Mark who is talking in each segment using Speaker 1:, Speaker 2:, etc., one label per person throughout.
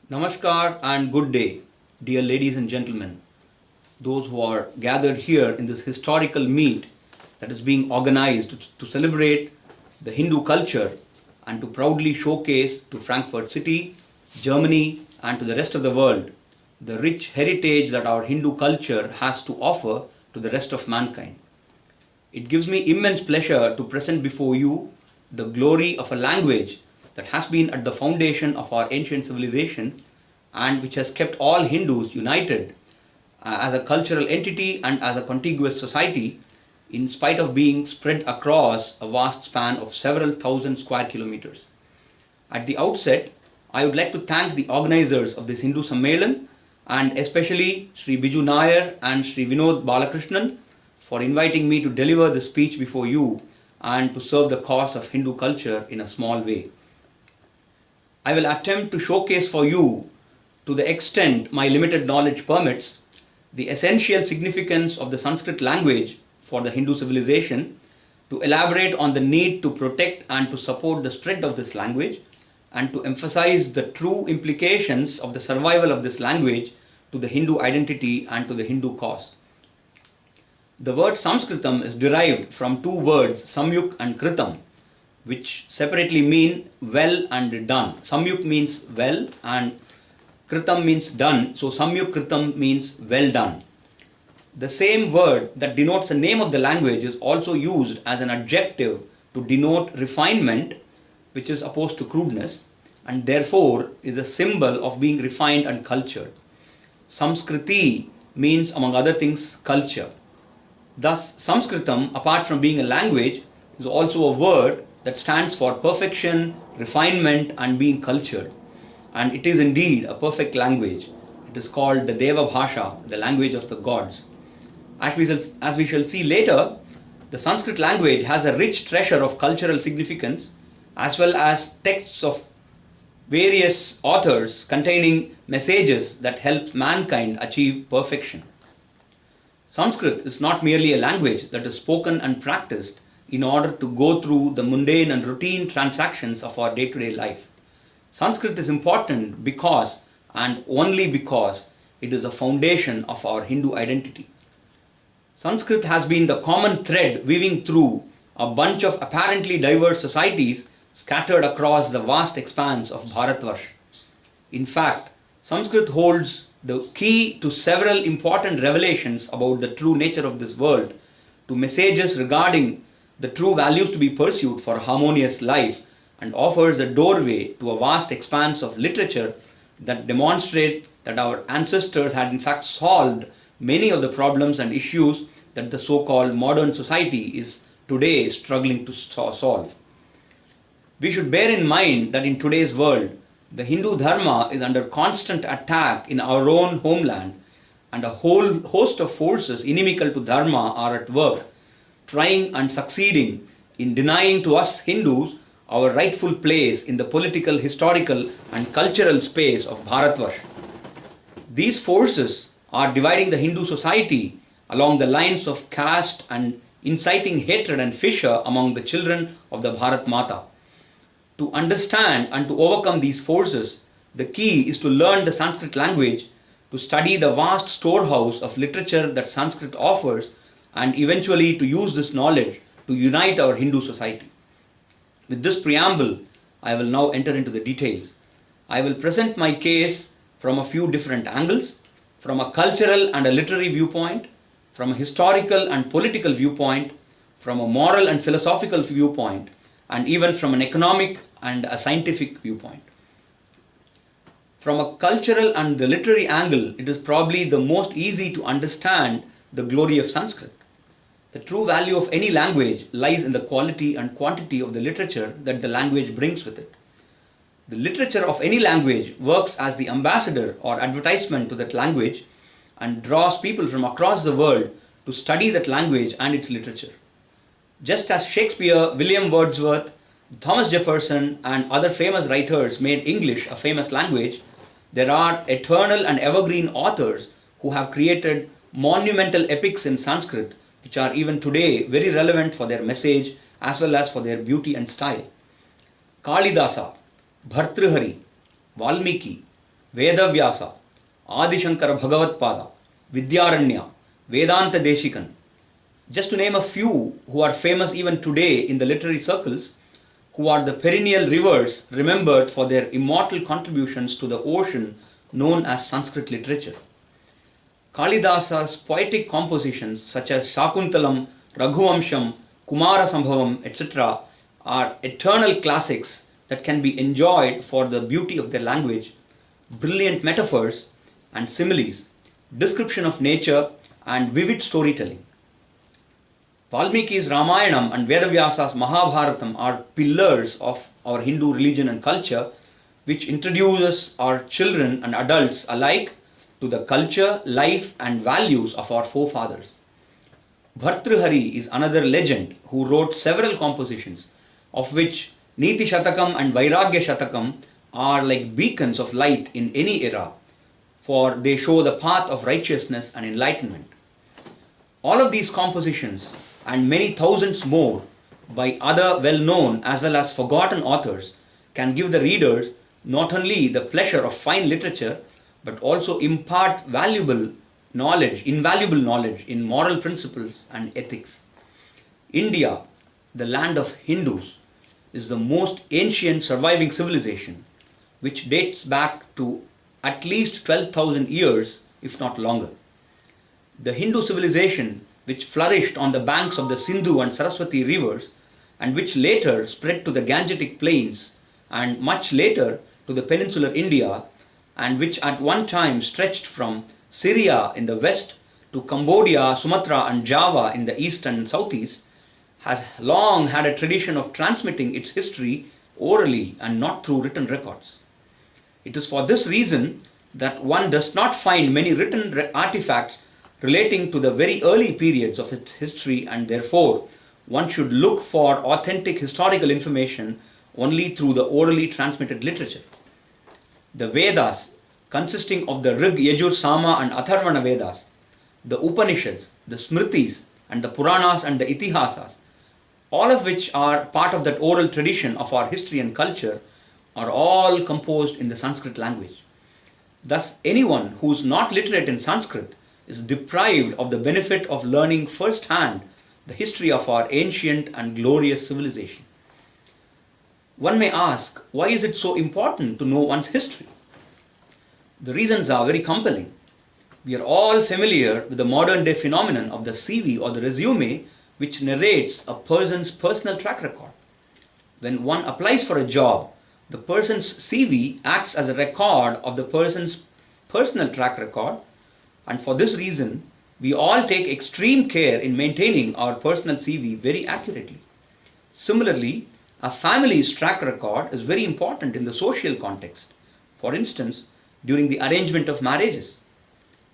Speaker 1: Namaskar and good day, dear ladies and gentlemen, those who are gathered here in this historical meet that is being organized to celebrate the Hindu culture and to proudly showcase to Frankfurt City, Germany and to the rest of the world the rich heritage that our Hindu culture has to offer to the rest of mankind. It gives me immense pleasure to present before you the glory of a language that has been at the foundation of our ancient civilization and which has kept all Hindus united as a cultural entity and as a contiguous society in spite of being spread across a vast span of several thousand square kilometers. At the outset, I would like to thank the organizers of this Hindu Sammelan and especially Sri Biju Nair and Sri Vinod Balakrishnan for inviting me to deliver this speech before you and to serve the cause of Hindu culture in a small way. I will attempt to showcase for you, to the extent my limited knowledge permits, the essential significance of the Sanskrit language for the Hindu civilization, to elaborate on the need to protect and to support the spread of this language, and to emphasize the true implications of the survival of this language to the Hindu identity and to the Hindu cause. The word Sanskritam is derived from two words, Samyuk and Kritam, which separately mean well and done. Samyuk means well and Kritam means done, so Samyuk Kritam means well done. The same word that denotes the name of the language is also used as an adjective to denote refinement, which is opposed to crudeness, and therefore is a symbol of being refined and cultured. Samskriti means, among other things, culture. Thus, Sanskritam, apart from being a language, is also a word that stands for perfection, refinement and being cultured. And it is indeed a perfect language. It is called the Deva Bhasha, the language of the gods. As we shall see later, the Sanskrit language has a rich treasure of cultural significance as well as texts of various authors containing messages that help mankind achieve perfection. Sanskrit is not merely a language that is spoken and practiced in order to go through the mundane and routine transactions of our day-to-day life. Sanskrit is important because and only because it is a foundation of our Hindu identity. Sanskrit has been the common thread weaving through a bunch of apparently diverse societies scattered across the vast expanse of Bharatvarsh. In fact, Sanskrit holds the key to several important revelations about the true nature of this world, to messages regarding the true values to be pursued for harmonious life, and offers a doorway to a vast expanse of literature that demonstrate that our ancestors had in fact solved many of the problems and issues that the so-called modern society is today struggling to solve. We should bear in mind that in today's world, the Hindu Dharma is under constant attack in our own homeland, and a whole host of forces inimical to Dharma are at work, trying and succeeding in denying to us Hindus our rightful place in the political, historical and cultural space of Bharatvarsh. These forces are dividing the Hindu society along the lines of caste and inciting hatred and fissure among the children of the Bharat Mata. To understand and to overcome these forces, the key is to learn the Sanskrit language, to study the vast storehouse of literature that Sanskrit offers, and eventually to use this knowledge to unite our Hindu society. With this preamble, I will now enter into the details. I will present my case from a few different angles, from a cultural and a literary viewpoint, from a historical and political viewpoint, from a moral and philosophical viewpoint, and even from an economic and a scientific viewpoint. From a cultural and the literary angle, it is probably the most easy to understand the glory of Sanskrit. The true value of any language lies in the quality and quantity of the literature that the language brings with it. The literature of any language works as the ambassador or advertisement to that language and draws people from across the world to study that language and its literature. Just as Shakespeare, William Wordsworth, Thomas Jefferson and other famous writers made English a famous language, there are eternal and evergreen authors who have created monumental epics in Sanskrit which are even today very relevant for their message as well as for their beauty and style. Kalidasa, Bhartrihari, Valmiki, Vedavyasa, Adishankara Bhagavatpada, Vidyaranya, Vedanta Deshikan, just to name a few who are famous even today in the literary circles, who are the perennial rivers remembered for their immortal contributions to the ocean known as Sanskrit literature. Kalidasa's poetic compositions such as Shakuntalam, Raghuvamsham, Kumara Sambhavam, etc. are eternal classics that can be enjoyed for the beauty of their language, brilliant metaphors and similes, description of nature and vivid storytelling. Valmiki's Ramayanam and Vedavyasa's Mahabharatam are pillars of our Hindu religion and culture, which introduces our children and adults alike to the culture, life and values of our forefathers. Bhartrihari is another legend who wrote several compositions, of which Niti Shatakam and Vairagya Shatakam are like beacons of light in any era, for they show the path of righteousness and enlightenment. All of these compositions and many thousands more by other well-known as well as forgotten authors can give the readers not only the pleasure of fine literature but also impart invaluable knowledge in moral principles and ethics. India, the land of Hindus, is the most ancient surviving civilization, which dates back to at least 12,000 years, if not longer. The Hindu civilization, which flourished on the banks of the Sindhu and Saraswati rivers, and which later spread to the Gangetic plains, and much later to the peninsular India, and which at one time stretched from Syria in the west to Cambodia, Sumatra and Java in the east and southeast, has long had a tradition of transmitting its history orally and not through written records. It is for this reason that one does not find many written artifacts relating to the very early periods of its history, and therefore one should look for authentic historical information only through the orally transmitted literature. The Vedas, consisting of the Rig, Yajur, Sama and Atharvana Vedas, the Upanishads, the Smritis and the Puranas and the Itihasas, all of which are part of that oral tradition of our history and culture, are all composed in the Sanskrit language. Thus, anyone who is not literate in Sanskrit is deprived of the benefit of learning first-hand the history of our ancient and glorious civilization. One may ask, why is it so important to know one's history? The reasons are very compelling. We are all familiar with the modern-day phenomenon of the CV or the resume, which narrates a person's personal track record. When one applies for a job, the person's CV acts as a record of the person's personal track record, and for this reason, we all take extreme care in maintaining our personal CV very accurately. Similarly, a family's track record is very important in the social context. For instance, during the arrangement of marriages.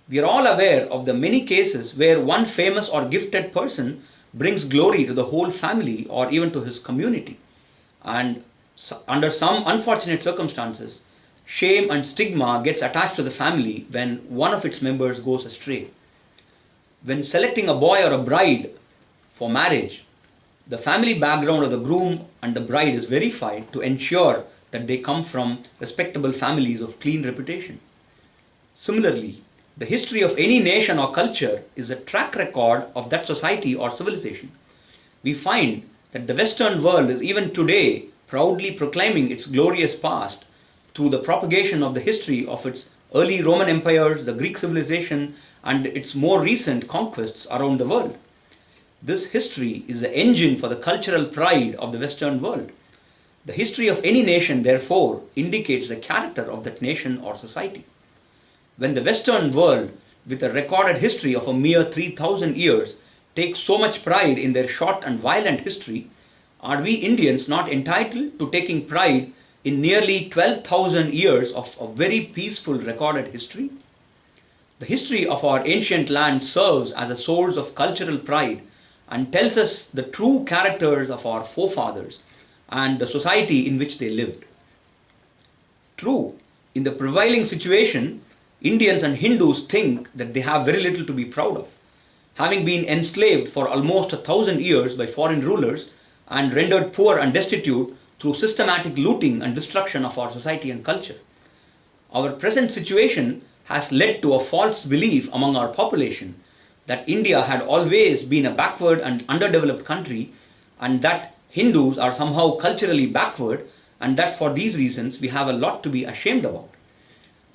Speaker 1: We are all aware of the many cases where one famous or gifted person brings glory to the whole family or even to his community. And under some unfortunate circumstances, shame and stigma gets attached to the family when one of its members goes astray. When selecting a boy or a bride for marriage, the family background of the groom and the bride is verified to ensure that they come from respectable families of clean reputation. Similarly, the history of any nation or culture is a track record of that society or civilization. We find that the Western world is even today proudly proclaiming its glorious past through the propagation of the history of its early Roman empires, the Greek civilization, and its more recent conquests around the world. This history is the engine for the cultural pride of the Western world. The history of any nation, therefore, indicates the character of that nation or society. When the Western world, with a recorded history of a mere 3,000 years, takes so much pride in their short and violent history, are we Indians not entitled to taking pride in nearly 12,000 years of a very peaceful recorded history? The history of our ancient land serves as a source of cultural pride and tells us the true characters of our forefathers and the society in which they lived. True, in the prevailing situation, Indians and Hindus think that they have very little to be proud of, having been enslaved for almost 1,000 years by foreign rulers and rendered poor and destitute through systematic looting and destruction of our society and culture. Our present situation has led to a false belief among our population that India had always been a backward and underdeveloped country, and that Hindus are somehow culturally backward, and that for these reasons we have a lot to be ashamed about.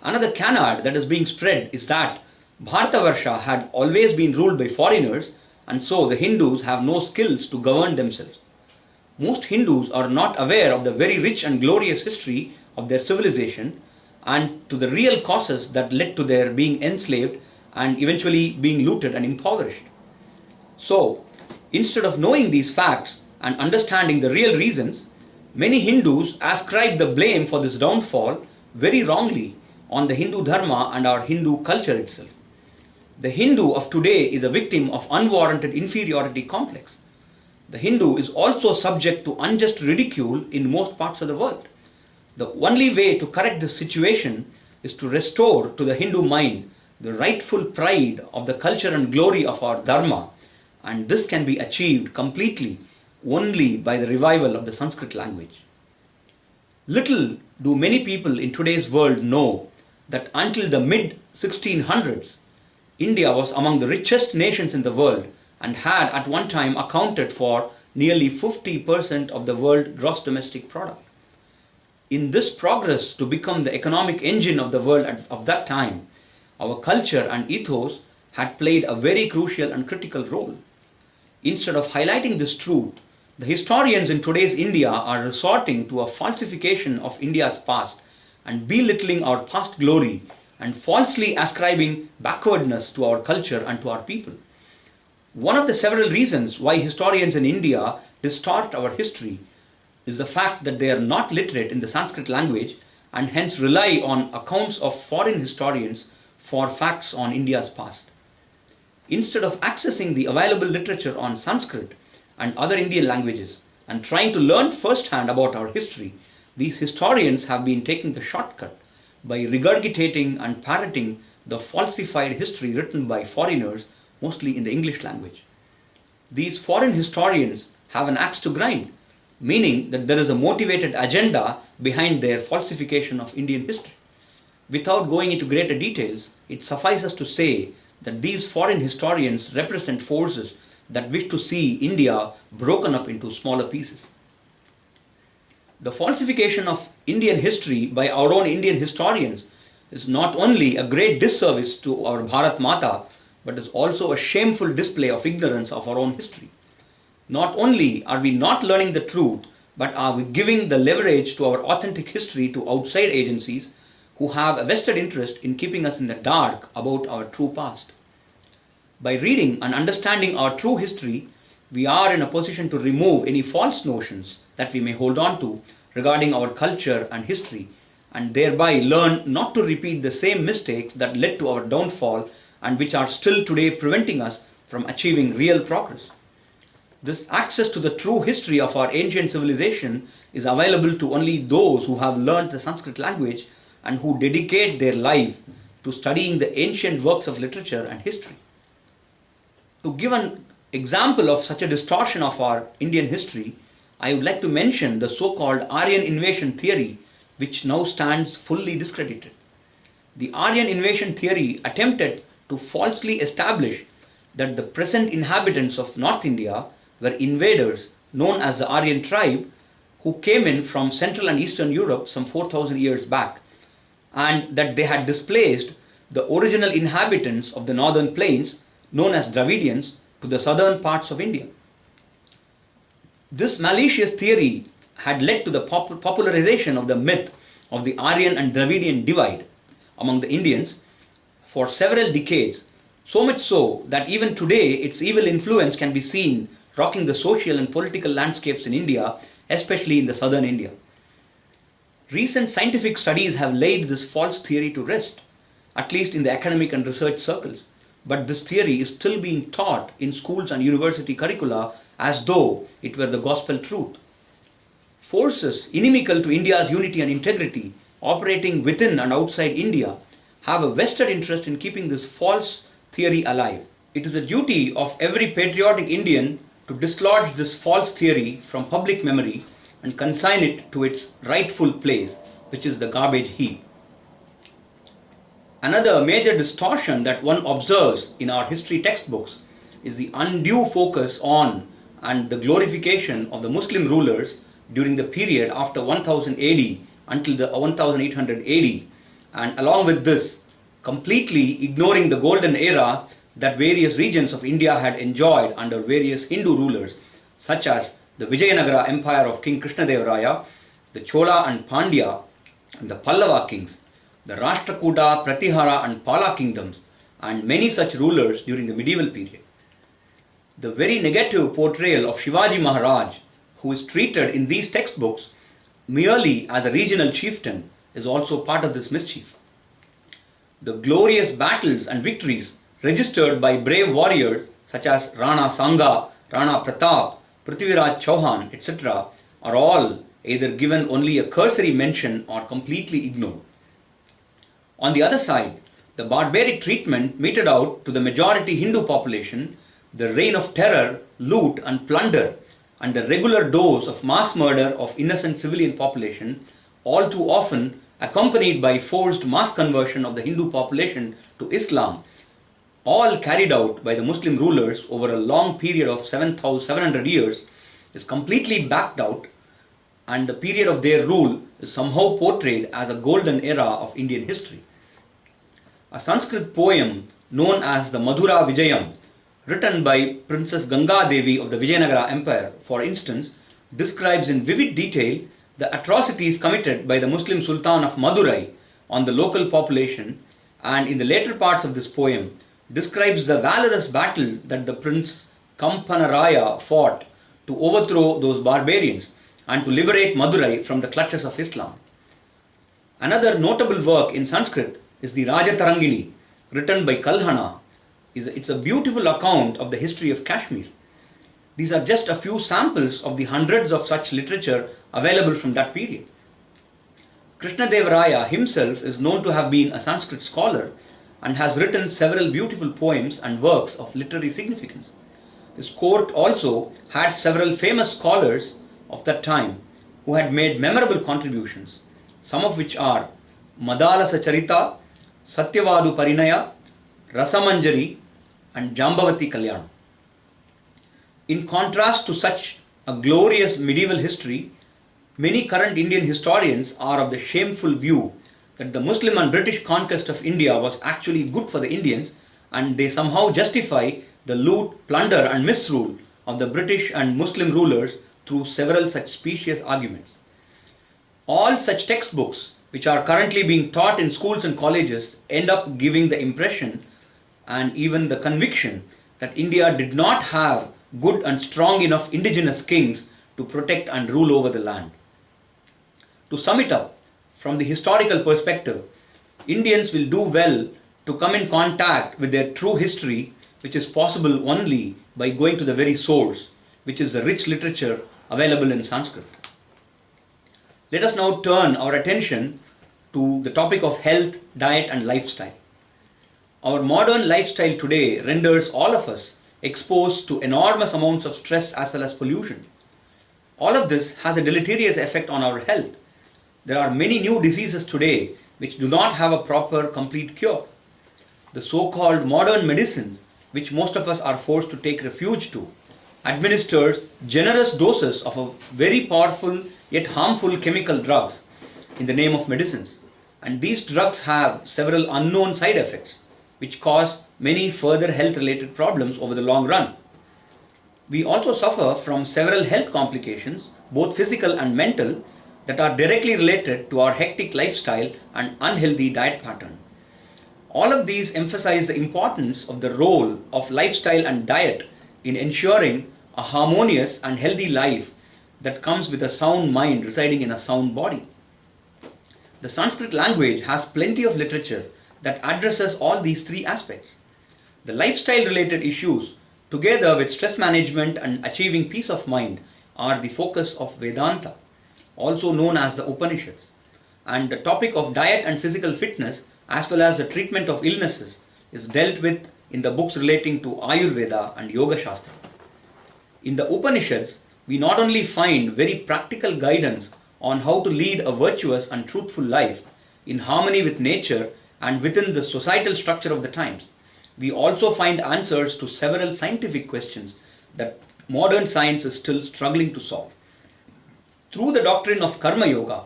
Speaker 1: Another canard that is being spread is that Bharatavarsha had always been ruled by foreigners, and so the Hindus have no skills to govern themselves. Most Hindus are not aware of the very rich and glorious history of their civilization and to the real causes that led to their being enslaved and eventually being looted and impoverished. So, instead of knowing these facts and understanding the real reasons, many Hindus ascribe the blame for this downfall very wrongly on the Hindu Dharma and our Hindu culture itself. The Hindu of today is a victim of unwarranted inferiority complex. The Hindu is also subject to unjust ridicule in most parts of the world. The only way to correct this situation is to restore to the Hindu mind the rightful pride of the culture and glory of our Dharma, and this can be achieved completely only by the revival of the Sanskrit language. Little do many people in today's world know that until the mid-1600s, India was among the richest nations in the world and had at one time accounted for nearly 50% of the world gross domestic product. In this progress to become the economic engine of the world of that time, our culture and ethos had played a very crucial and critical role. Instead of highlighting this truth, the historians in today's India are resorting to a falsification of India's past and belittling our past glory and falsely ascribing backwardness to our culture and to our people. One of the several reasons why historians in India distort our history is the fact that they are not literate in the Sanskrit language and hence rely on accounts of foreign historians for facts on India's past. Instead of accessing the available literature on Sanskrit and other Indian languages and trying to learn firsthand about our history, these historians have been taking the shortcut by regurgitating and parroting the falsified history written by foreigners, mostly in the English language. These foreign historians have an axe to grind, meaning that there is a motivated agenda behind their falsification of Indian history. Without going into greater details, it suffices to say that these foreign historians represent forces that wish to see India broken up into smaller pieces. The falsification of Indian history by our own Indian historians is not only a great disservice to our Bharat Mata, but is also a shameful display of ignorance of our own history. Not only are we not learning the truth, but are we giving the leverage to our authentic history to outside agencies who have a vested interest in keeping us in the dark about our true past. By reading and understanding our true history, we are in a position to remove any false notions that we may hold on to regarding our culture and history, and thereby learn not to repeat the same mistakes that led to our downfall and which are still today preventing us from achieving real progress. This access to the true history of our ancient civilization is available to only those who have learned the Sanskrit language and who dedicate their life to studying the ancient works of literature and history. To give an example of such a distortion of our Indian history, I would like to mention the so-called Aryan invasion theory, which now stands fully discredited. The Aryan invasion theory attempted to falsely establish that the present inhabitants of North India were invaders known as the Aryan tribe who came in from Central and Eastern Europe some 4,000 years back, and that they had displaced the original inhabitants of the northern plains known as Dravidians to the southern parts of India. This malicious theory had led to the popularization of the myth of the Aryan and Dravidian divide among the Indians for several decades, so much so that even today its evil influence can be seen rocking the social and political landscapes in India, especially in the southern India. Recent scientific studies have laid this false theory to rest, at least in the academic and research circles, but this theory is still being taught in schools and university curricula as though it were the gospel truth. Forces inimical to India's unity and integrity, operating within and outside India, have a vested interest in keeping this false theory alive. It is a duty of every patriotic Indian to dislodge this false theory from public memory and consign it to its rightful place, which is the garbage heap. Another major distortion that one observes in our history textbooks is the undue focus on and the glorification of the Muslim rulers during the period after 1000 AD until the 1800 AD, and along with this, completely ignoring the golden era that various regions of India had enjoyed under various Hindu rulers, such as the Vijayanagara Empire of King Krishnadeva, the Chola and Pandya, and the Pallava kings, the Rashtrakuta, Pratihara and Pala kingdoms, and many such rulers during the medieval period. The very negative portrayal of Shivaji Maharaj, who is treated in these textbooks merely as a regional chieftain, is also part of this mischief. The glorious battles and victories registered by brave warriors such as Rana Sanga, Rana Pratap, Prithviraj Chauhan, etc. are all either given only a cursory mention or completely ignored. On the other side, the barbaric treatment meted out to the majority Hindu population, the reign of terror, loot and plunder, and the regular dose of mass murder of innocent civilian population, all too often accompanied by forced mass conversion of the Hindu population to Islam, all carried out by the Muslim rulers over a long period of 700 years, is completely backed out, and the period of their rule is somehow portrayed as a golden era of Indian history. A Sanskrit poem known as the Madhura Vijayam, written by Princess Ganga Devi of the Vijayanagara Empire, for instance, describes in vivid detail the atrocities committed by the Muslim Sultan of Madurai on the local population, and in the later parts of this poem describes the valorous battle that the Prince Kampanaraya fought to overthrow those barbarians and to liberate Madurai from the clutches of Islam. Another notable work in Sanskrit is the Rajatarangini, written by Kalhana. It's a beautiful account of the history of Kashmir. These are just a few samples of the hundreds of such literature available from that period. Krishnadevaraya himself is known to have been a Sanskrit scholar and has written several beautiful poems and works of literary significance. His court also had several famous scholars of that time who had made memorable contributions, some of which are Madalasa Charita, Satyavadu Parinaya, Rasamanjari and Jambavati Kalyana. In contrast to such a glorious medieval history, many current Indian historians are of the shameful view that the Muslim and British conquest of India was actually good for the Indians, and they somehow justify the loot, plunder and misrule of the British and Muslim rulers through several such specious arguments. All such textbooks which are currently being taught in schools and colleges end up giving the impression and even the conviction that India did not have good and strong enough indigenous kings to protect and rule over the land. To sum it up, from the historical perspective, Indians will do well to come in contact with their true history, which is possible only by going to the very source, which is the rich literature available in Sanskrit. Let us now turn our attention to the topic of health, diet and lifestyle. Our modern lifestyle today renders all of us exposed to enormous amounts of stress as well as pollution. All of this has a deleterious effect on our health. There are many new diseases today which do not have a proper, complete cure. The so-called modern medicines, which most of us are forced to take refuge to, administers generous doses of a very powerful yet harmful chemical drugs in the name of medicines. And these drugs have several unknown side effects which cause many further health-related problems over the long run. We also suffer from several health complications, both physical and mental, that are directly related to our hectic lifestyle and unhealthy diet pattern. All of these emphasize the importance of the role of lifestyle and diet in ensuring a harmonious and healthy life that comes with a sound mind residing in a sound body. The Sanskrit language has plenty of literature that addresses all these three aspects. The lifestyle-related issues, together with stress management and achieving peace of mind, are the focus of Vedanta, also known as the Upanishads. And the topic of diet and physical fitness, as well as the treatment of illnesses, is dealt with in the books relating to Ayurveda and Yoga Shastra. In the Upanishads, we not only find very practical guidance on how to lead a virtuous and truthful life in harmony with nature and within the societal structure of the times. We also find answers to several scientific questions that modern science is still struggling to solve. Through the doctrine of Karma Yoga,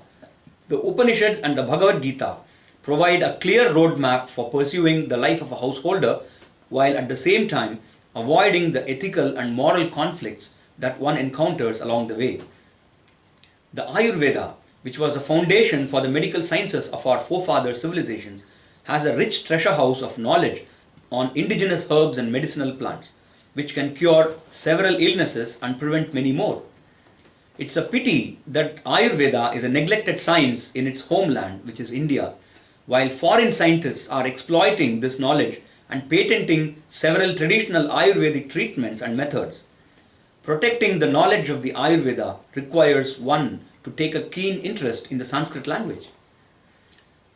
Speaker 1: the Upanishads and the Bhagavad Gita provide a clear roadmap for pursuing the life of a householder while at the same time avoiding the ethical and moral conflicts that one encounters along the way. The Ayurveda, which was the foundation for the medical sciences of our forefather civilizations, has a rich treasure house of knowledge on indigenous herbs and medicinal plants, which can cure several illnesses and prevent many more. It's a pity that Ayurveda is a neglected science in its homeland, which is India, while foreign scientists are exploiting this knowledge and patenting several traditional Ayurvedic treatments and methods. Protecting the knowledge of the Ayurveda requires one to take a keen interest in the Sanskrit language.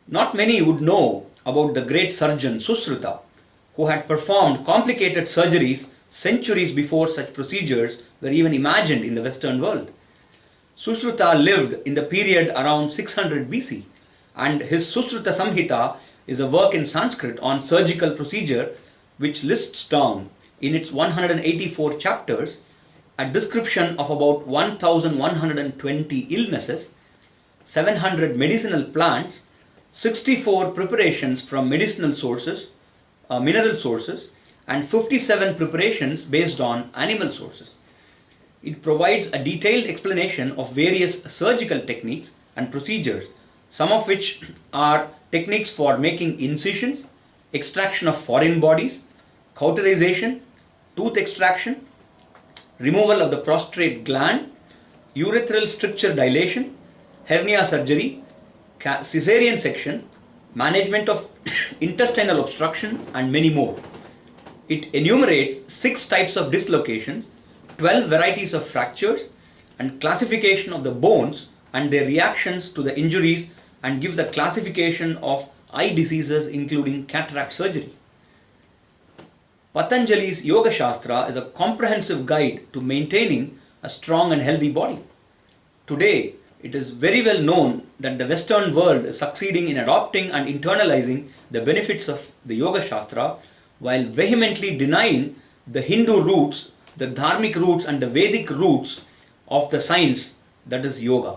Speaker 1: Not many would know about the great surgeon Susruta, who had performed complicated surgeries centuries before such procedures were even imagined in the Western world. Susruta lived in the period around 600 BC, and his Susruta Samhita is a work in Sanskrit on surgical procedure which lists down in its 184 chapters a description of about 1120 illnesses, 700 medicinal plants, 64 preparations from medicinal sources, mineral sources, and 57 preparations based on animal sources. It provides a detailed explanation of various surgical techniques and procedures, some of which are techniques for making incisions, extraction of foreign bodies, cauterization, tooth extraction, removal of the prostrate gland, urethral stricture dilation, hernia surgery, caesarean section, management of intestinal obstruction, and many more. It enumerates 6 types of dislocations, 12 varieties of fractures, and classification of the bones and their reactions to the injuries, and gives a classification of eye diseases including cataract surgery. Patanjali's Yoga Shastra is a comprehensive guide to maintaining a strong and healthy body. Today, it is very well known that the Western world is succeeding in adopting and internalizing the benefits of the Yoga Shastra while vehemently denying the Hindu roots, the Dharmic roots, and the Vedic roots of the science that is yoga.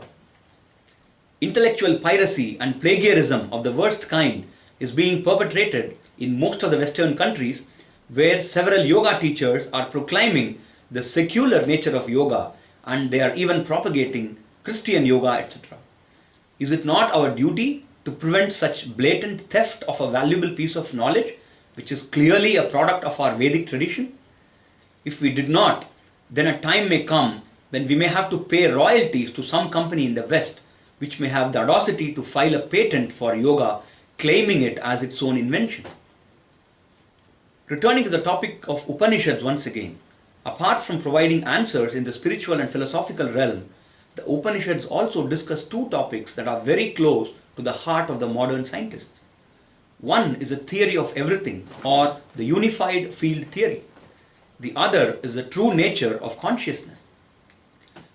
Speaker 1: Intellectual piracy and plagiarism of the worst kind is being perpetrated in most of the Western countries, where several yoga teachers are proclaiming the secular nature of yoga, and they are even propagating Christian yoga, etc. Is it not our duty to prevent such blatant theft of a valuable piece of knowledge, which is clearly a product of our Vedic tradition? If we did not, then a time may come when we may have to pay royalties to some company in the West, which may have the audacity to file a patent for yoga, claiming it as its own invention. Returning to the topic of Upanishads once again, apart from providing answers in the spiritual and philosophical realm, the Upanishads also discuss 2 topics that are very close to the heart of the modern scientists. One is a theory of everything, or the unified field theory. The other is the true nature of consciousness.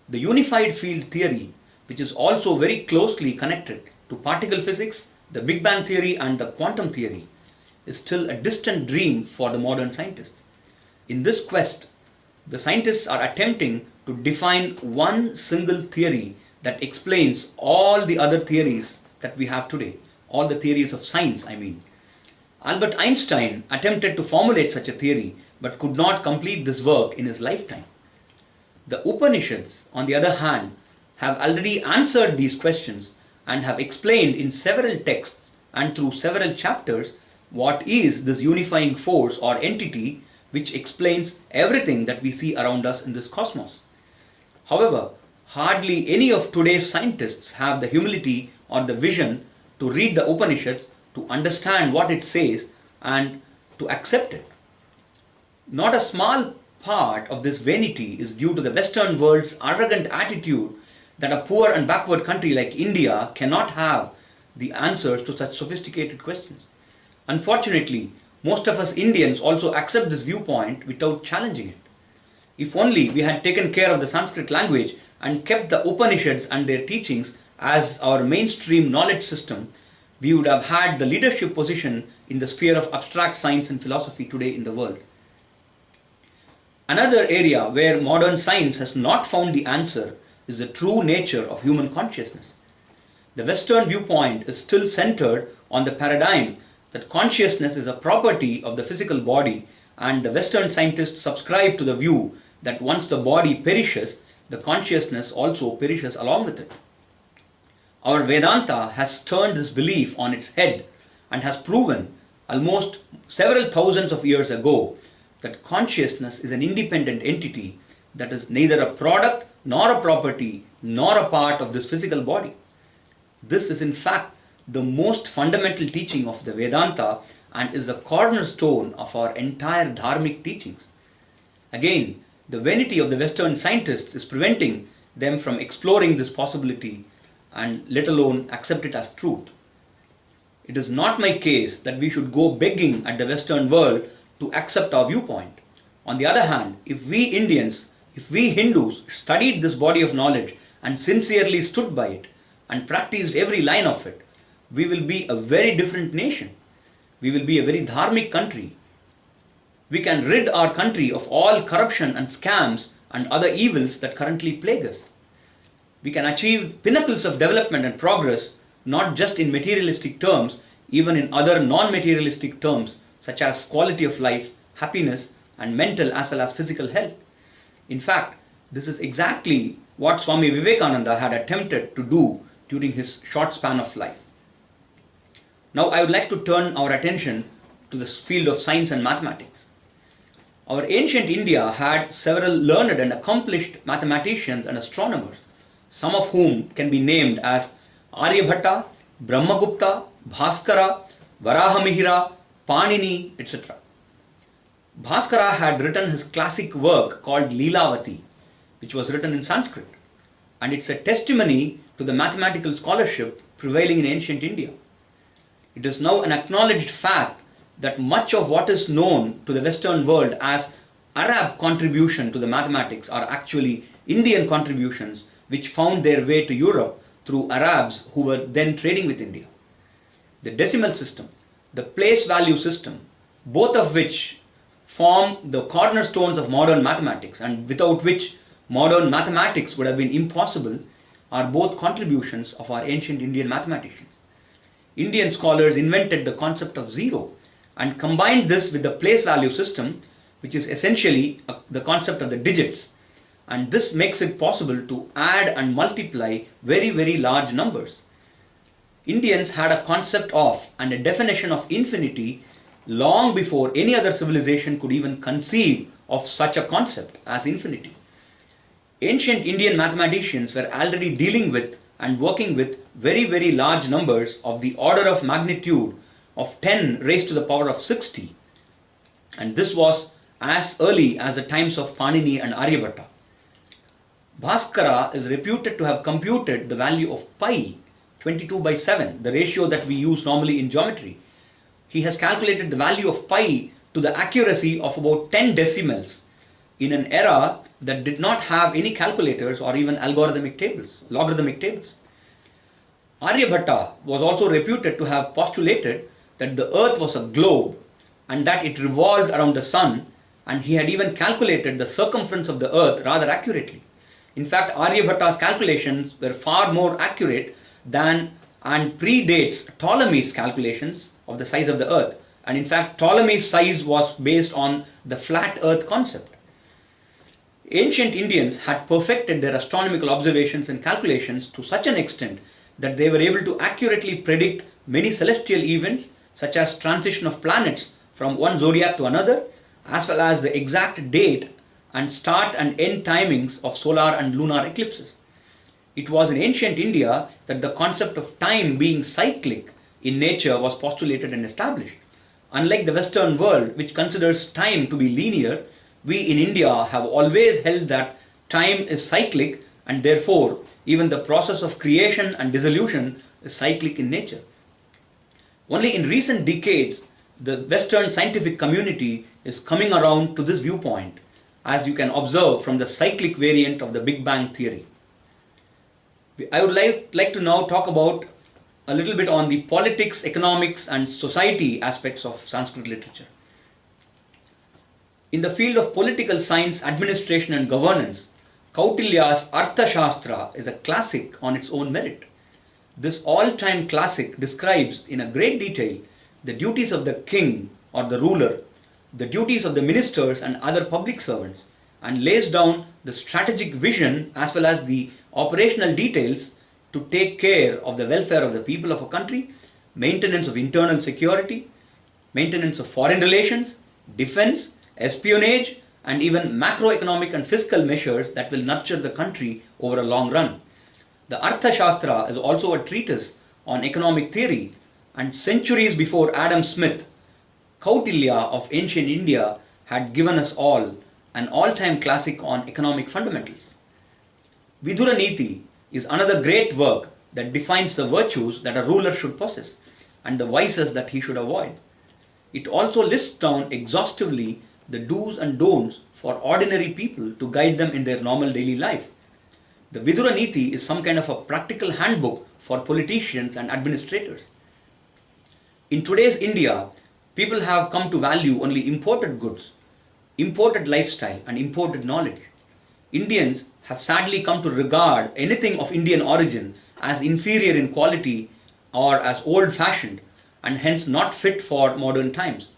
Speaker 1: The unified field theory, which is also very closely connected to particle physics, the Big Bang theory, and the quantum theory, is still a distant dream for the modern scientists. In this quest, the scientists are attempting to define one single theory that explains all the other theories that we have today, all the theories of science, I mean. Albert Einstein attempted to formulate such a theory but could not complete this work in his lifetime. The Upanishads, on the other hand, have already answered these questions and have explained in several texts and through several chapters what is this unifying force or entity which explains everything that we see around us in this cosmos. However, hardly any of today's scientists have the humility or the vision to read the Upanishads, to understand what it says, and to accept it. Not a small part of this vanity is due to the Western world's arrogant attitude that a poor and backward country like India cannot have the answers to such sophisticated questions. Unfortunately, most of us Indians also accept this viewpoint without challenging it. If only we had taken care of the Sanskrit language and kept the Upanishads and their teachings as our mainstream knowledge system, we would have had the leadership position in the sphere of abstract science and philosophy today in the world. Another area where modern science has not found the answer is the true nature of human consciousness. The Western viewpoint is still centered on the paradigm that consciousness is a property of the physical body, and the Western scientists subscribe to the view that once the body perishes, the consciousness also perishes along with it. Our Vedanta has turned this belief on its head and has proven, almost several thousands of years ago, that consciousness is an independent entity that is neither a product nor a property nor a part of this physical body. This is in fact the most fundamental teaching of the Vedanta and is the cornerstone of our entire dharmic teachings. Again, the vanity of the Western scientists is preventing them from exploring this possibility and let alone accept it as truth. It is not my case that we should go begging at the Western world to accept our viewpoint. On the other hand, if we Indians, if we Hindus studied this body of knowledge and sincerely stood by it and practiced every line of it, we will be a very different nation. We will be a very dharmic country. We can rid our country of all corruption and scams and other evils that currently plague us. We can achieve pinnacles of development and progress not just in materialistic terms, even in other non-materialistic terms such as quality of life, happiness, and mental as well as physical health. In fact, this is exactly what Swami Vivekananda had attempted to do during his short span of life. Now I would like to turn our attention to the field of science and mathematics. Our ancient India had several learned and accomplished mathematicians and astronomers, some of whom can be named as Aryabhatta, Brahmagupta, Bhaskara, Varahamihira, Panini, etc. Bhaskara had written his classic work called Leelavati, which was written in Sanskrit, and it's a testimony to the mathematical scholarship prevailing in ancient India. It is now an acknowledged fact that much of what is known to the Western world as Arab contribution to the mathematics are actually Indian contributions which found their way to Europe through Arabs who were then trading with India. The decimal system, the place value system, both of which form the cornerstones of modern mathematics and without which modern mathematics would have been impossible, are both contributions of our ancient Indian mathematicians. Indian scholars invented the concept of zero and combined this with the place value system, which is essentially the concept of the digits, and this makes it possible to add and multiply very, very large numbers. Indians had a concept of and a definition of infinity long before any other civilization could even conceive of such a concept as infinity. Ancient Indian mathematicians were already dealing with and working with very, very large numbers of the order of magnitude of 10 raised to the power of 60, and this was as early as the times of Panini and Aryabhatta. Bhaskara is reputed to have computed the value of pi, 22 by 7, the ratio that we use normally in geometry. He has calculated the value of pi to the accuracy of about 10 decimals in an era that did not have any calculators or even logarithmic tables. Aryabhatta was also reputed to have postulated that the earth was a globe and that it revolved around the sun, and he had even calculated the circumference of the earth rather accurately. In fact, Aryabhatta's calculations were far more accurate than and predates Ptolemy's calculations of the size of the earth. And in fact, Ptolemy's size was based on the flat earth concept. Ancient Indians had perfected their astronomical observations and calculations to such an extent that they were able to accurately predict many celestial events such as transition of planets from one zodiac to another, as well as the exact date and start and end timings of solar and lunar eclipses. It was in ancient India that the concept of time being cyclic in nature was postulated and established. Unlike the Western world, which considers time to be linear, we in India have always held that time is cyclic, and therefore even the process of creation and dissolution is cyclic in nature. Only in recent decades, the Western scientific community is coming around to this viewpoint, as you can observe from the cyclic variant of the Big Bang theory. I would like to now talk about a little bit on the politics, economics, and society aspects of Sanskrit literature. In the field of political science, administration, and governance, Kautilya's Arthashastra is a classic on its own merit. This all-time classic describes in a great detail the duties of the king or the ruler, the duties of the ministers and other public servants, and lays down the strategic vision as well as the operational details to take care of the welfare of the people of a country, maintenance of internal security, maintenance of foreign relations, defense, espionage, and even macroeconomic and fiscal measures that will nurture the country over a long run. The Arthashastra is also a treatise on economic theory, and centuries before Adam Smith, Kautilya of ancient India had given us all an all-time classic on economic fundamentals. Vidura Niti is another great work that defines the virtues that a ruler should possess and the vices that he should avoid. It also lists down exhaustively the do's and don'ts for ordinary people to guide them in their normal daily life. The Vidura Niti is some kind of a practical handbook for politicians and administrators. In today's India, people have come to value only imported goods, imported lifestyle, and imported knowledge. Indians have sadly come to regard anything of Indian origin as inferior in quality or as old-fashioned and hence not fit for modern times.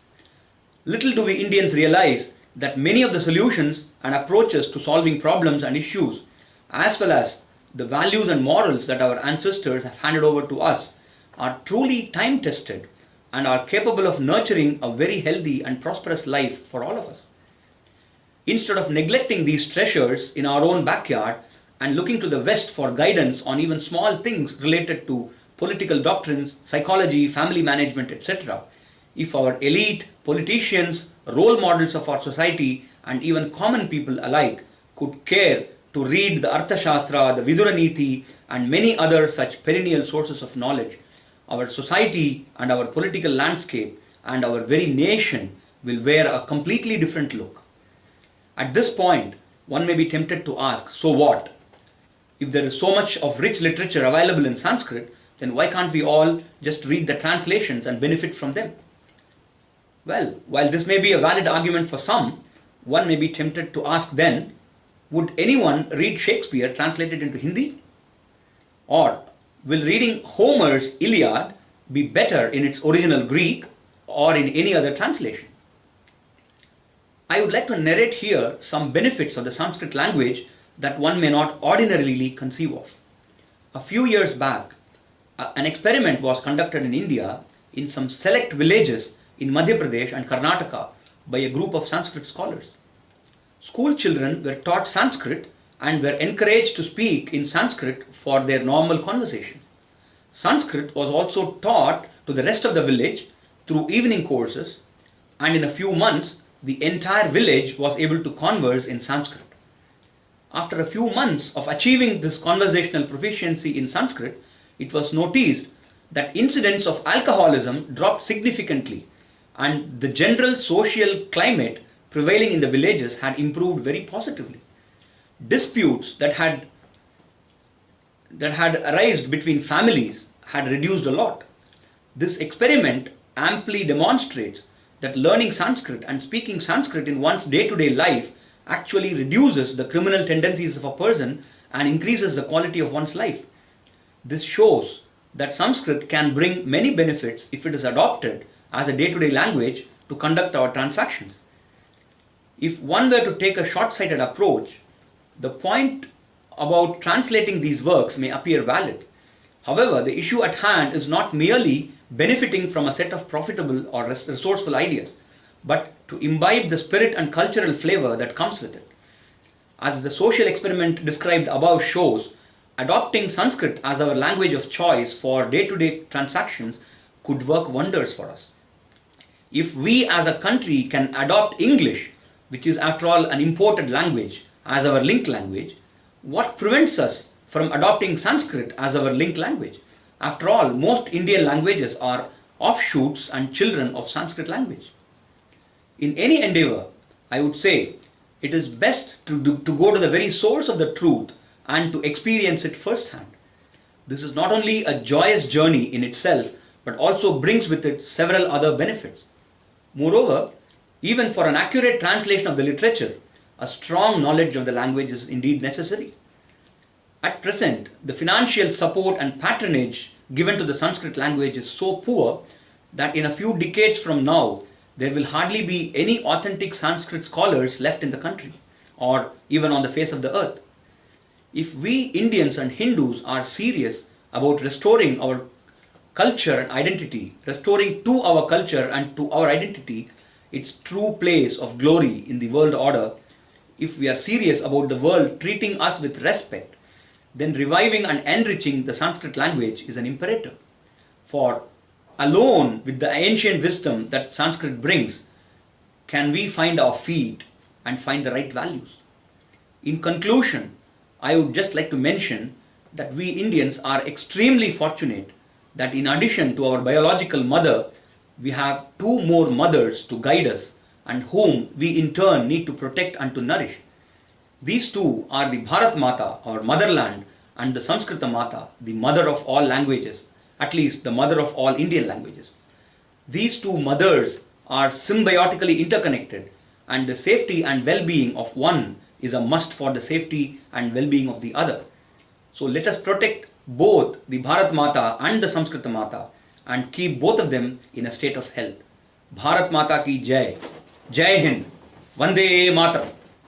Speaker 1: Little do we Indians realize that many of the solutions and approaches to solving problems and issues, as well as the values and morals that our ancestors have handed over to us, are truly time-tested and are capable of nurturing a very healthy and prosperous life for all of us. Instead of neglecting these treasures in our own backyard and looking to the West for guidance on even small things related to political doctrines, psychology, family management, etc., if our elite, politicians, role models of our society, and even common people alike could care to read the Arthashastra, the Vidura Niti, and many other such perennial sources of knowledge, our society and our political landscape and our very nation will wear a completely different look. At this point, one may be tempted to ask, so what? If there is so much of rich literature available in Sanskrit, then why can't we all just read the translations and benefit from them? Well, while this may be a valid argument for some, one may be tempted to ask then, would anyone read Shakespeare translated into Hindi? Or will reading Homer's Iliad be better in its original Greek or in any other translation? I would like to narrate here some benefits of the Sanskrit language that one may not ordinarily conceive of. A few years back, an experiment was conducted in India in some select villages in Madhya Pradesh and Karnataka by a group of Sanskrit scholars. School children were taught Sanskrit and were encouraged to speak in Sanskrit for their normal conversations. Sanskrit was also taught to the rest of the village through evening courses, and in a few months, the entire village was able to converse in Sanskrit. After a few months of achieving this conversational proficiency in Sanskrit, it was noticed that incidents of alcoholism dropped significantly, and the general social climate prevailing in the villages had improved very positively. Disputes that had arisen between families had reduced a lot. This experiment amply demonstrates that learning Sanskrit and speaking Sanskrit in one's day-to-day life actually reduces the criminal tendencies of a person and increases the quality of one's life. This shows that Sanskrit can bring many benefits if it is adopted as a day-to-day language to conduct our transactions. If one were to take a short-sighted approach, the point about translating these works may appear valid. However, the issue at hand is not merely benefiting from a set of profitable or resourceful ideas, but to imbibe the spirit and cultural flavor that comes with it. As the social experiment described above shows, adopting Sanskrit as our language of choice for day-to-day transactions could work wonders for us. If we as a country can adopt English, which is after all an imported language, as our link language, what prevents us from adopting Sanskrit as our link language? After all, most Indian languages are offshoots and children of Sanskrit language. In any endeavor, I would say, it is best to go to the very source of the truth and to experience it firsthand. This is not only a joyous journey in itself, but also brings with it several other benefits. Moreover, even for an accurate translation of the literature, a strong knowledge of the language is indeed necessary. At present, the financial support and patronage given to the Sanskrit language is so poor that in a few decades from now, there will hardly be any authentic Sanskrit scholars left in the country, or even on the face of the earth. If we Indians and Hindus are serious about restoring our culture and identity, restoring to our culture and to our identity its true place of glory in the world order, if we are serious about the world treating us with respect, then reviving and enriching the Sanskrit language is an imperative. For alone with the ancient wisdom that Sanskrit brings, can we find our feet and find the right values. In conclusion, I would just like to mention that we Indians are extremely fortunate that in addition to our biological mother, we have two more mothers to guide us and whom we in turn need to protect and to nourish. These two are the Bharat Mata, our motherland, and the Sanskrita Mata, the mother of all languages, at least the mother of all Indian languages. These two mothers are symbiotically interconnected, and the safety and well-being of one is a must for the safety and well-being of the other. So let us protect both the Bharat Mata and the Sanskrita Mata and keep both of them in a state of health. Bharat Mata ki Jai. Jai Hind. Vande Mataram.